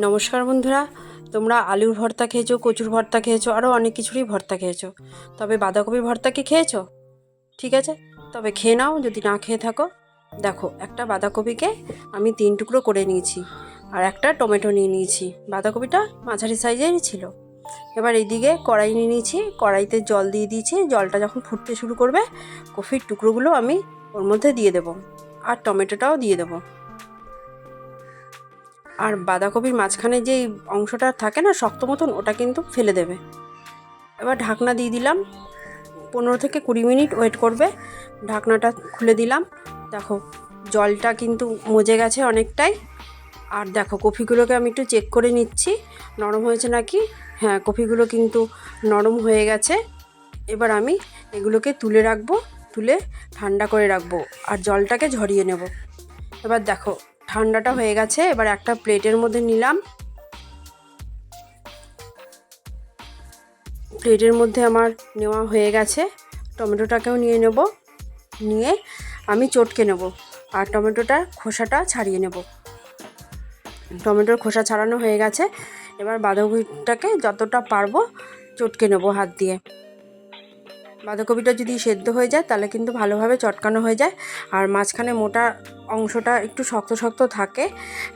নমস্কার বন্ধুরা, তোমরা আলুর ভর্তা খেয়েছো, কচুর ভর্তা খেয়েছো, আরও অনেক কিছুরই ভর্তা খেয়েছো, তবে বাঁধাকপির ভর্তা কি খেয়েছো? ঠিক আছে, তবে খেয়ে নাও যদি না খেয়ে থাকো। দেখো, একটা বাঁধাকপিকে আমি 3 টুকরো করে নিয়েছি আর একটা টমেটো নিয়ে নিয়েছি। বাঁধাকপিটা মাঝারি সাইজেরই ছিল। এবার এইদিকে কড়াই নিয়ে নিয়েছি, কড়াইতে জল দিয়ে দিয়েছি। জলটা যখন ফুটতে শুরু করবে, কপির টুকরোগুলো আমি ওর মধ্যে দিয়ে দেবো আর টমেটোটাও দিয়ে দেবো। আর বাঁধাকপির মাঝখানে যেই অংশটা থাকে না শক্ত মতন, ওটা কিন্তু ফেলে দেবে। এবার ঢাকনা দিয়ে দিলাম, 15 থেকে 20 মিনিট ওয়েট করবে। ঢাকনাটা খুলে দিলাম। দেখো, জলটা কিন্তু মজে গেছে অনেকটাই। আর দেখো, কপিগুলোকে আমি একটু চেক করে নিচ্ছি নরম হয়েছে নাকি। হ্যাঁ, কপিগুলো কিন্তু নরম হয়ে গেছে। এবার আমি এগুলোকে তুলে রাখবো, তুলে ঠান্ডা করে রাখবো আর জলটাকে ঝরিয়ে নেব। এবার দেখো, ঠান্ডাটা হয়ে গেছে। এবার একটা প্লেটের মধ্যে নিলাম। প্লেটের মধ্যে আমার নেওয়া হয়ে গেছে। টমেটোটাকেও নিয়ে নেব, নিয়ে আমি চটকে নেব আর টমেটোটার খোসাটা ছাড়িয়ে নেব। টমেটোর খোসা ছাড়ানো হয়ে গেছে। এবার বাঁধাকপিটাকে যতটা পারবো চটকে নেব হাত দিয়ে। বাঁধাকপিটা যদি সেদ্ধ হয়ে যায় তাহলে কিন্তু ভালোভাবে চটকানো হয়ে যায়। আর মাঝখানে মোটা অংশটা একটু শক্ত শক্ত থাকে,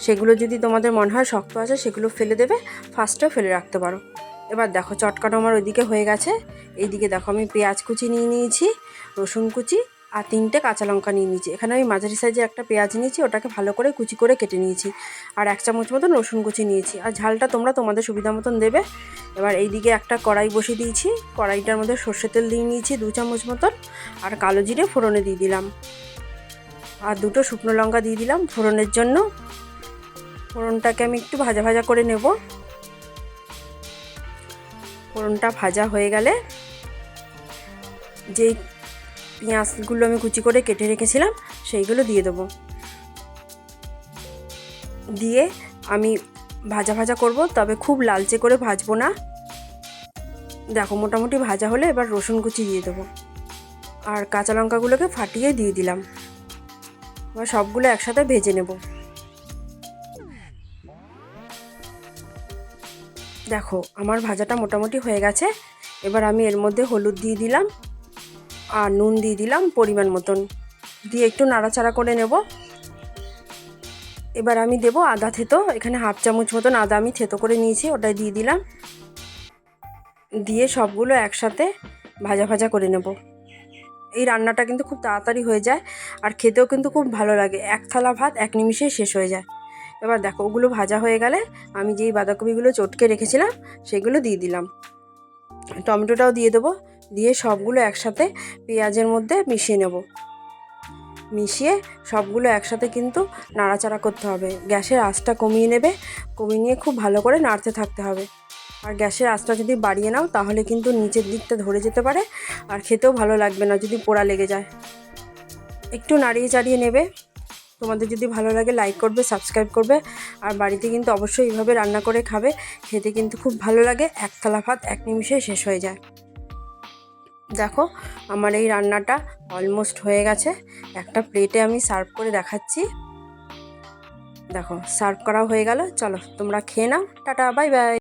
সেগুলো যদি তোমাদের মনে হয় শক্ত আছে সেগুলো ফেলে দেবে, ফার্স্টেও ফেলে রাখতে পারো। এবার দেখো, চটকানো আমার ওইদিকে হয়ে গেছে। এইদিকে দেখো, আমি পেঁয়াজ কুচি নিয়ে নিয়েছি, রসুন কুচি আর 3টে কাঁচা লঙ্কা নিয়ে নিয়েছি। এখানে আমি মাঝারি সাইজের একটা পেঁয়াজ নিয়েছি, ওটাকে ভালো করে কুচি করে কেটে নিয়েছি। আর 1 চামচ মতন রসুন কুচি নিয়েছি। আর ঝালটা তোমরা তোমাদের সুবিধা মতন দেবে। এবার এইদিকে একটা কড়াই বসিয়ে দিয়েছি। কড়াইটার মধ্যে সর্ষের তেল দিয়ে নিয়েছি 2 চামচ মতন, আর কালো জিরে ফোড়নে দিয়ে দিলাম। আর 2টো শুকনো লঙ্কা দিয়ে দিলাম ফোড়নের জন্য। ফোড়নটাকে আমি একটু ভাজা ভাজা করে নেব। ফোড়নটা ভাজা হয়ে গেলে যেই পেঁয়াজগুলো আমি কুচি করে কেটে রেখেছিলাম সেইগুলো দিয়ে দেবো। দিয়ে আমি ভাজা ভাজা করব, তবে খুব লালচে করে ভাজবো না। দেখো, মোটামুটি ভাজা হলে এবার রসুন কুচি দিয়ে দেবো আর কাঁচা লঙ্কাগুলোকে ফাটিয়ে দিয়ে দিলাম। এবার সবগুলো একসাথে ভেজে নেব। দেখো, আমার ভাজাটা মোটামুটি হয়ে গেছে। এবার আমি এর মধ্যে হলুদ দিয়ে দিলাম আর নুন দিয়ে দিলাম পরিমাণ মতন, দিয়ে একটু নাড়াচাড়া করে নেব। এবার আমি দেব আদা থেতো। এখানে 1/2 চামচ মতন আদা আমি থেতো করে নিয়েছি, ওটাই দিয়ে দিলাম। দিয়ে সবগুলো একসাথে ভাজা ভাজা করে নেব। এই রান্নাটা কিন্তু খুব তাড়াতাড়ি হয়ে যায় আর খেতেও কিন্তু খুব ভালো লাগে। 1 থালা ভাত 1 নিমিষেই শেষ হয়ে যায়। এবার দেখো, ওগুলো ভাজা হয়ে গেলে আমি যেই বাঁধাকপিগুলো চটকে রেখেছিলাম সেগুলো দিয়ে দিলাম। টমেটোটাও দিয়ে দেবো। দিয়ে সবগুলো একসাথে পেঁয়াজের মধ্যে মিশিয়ে নেব। মিশিয়ে সবগুলো একসাথে কিন্তু নাড়াচাড়া করতে হবে। গ্যাসের আঁচটা কমিয়ে নেবে, কমিয়ে নিয়ে খুব ভালো করে নাড়তে থাকতে হবে। আর গ্যাসের আঁচটা যদি বাড়িয়ে নাও তাহলে কিন্তু নিচের দিকটা ধরে যেতে পারে আর খেতেও ভালো লাগবে না যদি পোড়া লেগে যায়। একটু নাড়িয়ে চাড়িয়ে নেবে। তোমাদের যদি ভালো লাগে লাইক করবে, সাবস্ক্রাইব করবে আর বাড়িতে কিন্তু অবশ্যই এইভাবে রান্না করে খাবে। খেতে কিন্তু খুব ভালো লাগে। 1 থালা ভাত 1 নিমিষে শেষ হয়ে যায়। দেখো, আমার এই রান্নাটা অলমোস্ট হয়ে গেছে। একটা প্লেটে আমি সার্ভ করে দেখাচ্ছি। দেখো, সার্ভ করা হয়ে গেল। চলো তোমরা খেয়ে নাও। Tata, bye bye.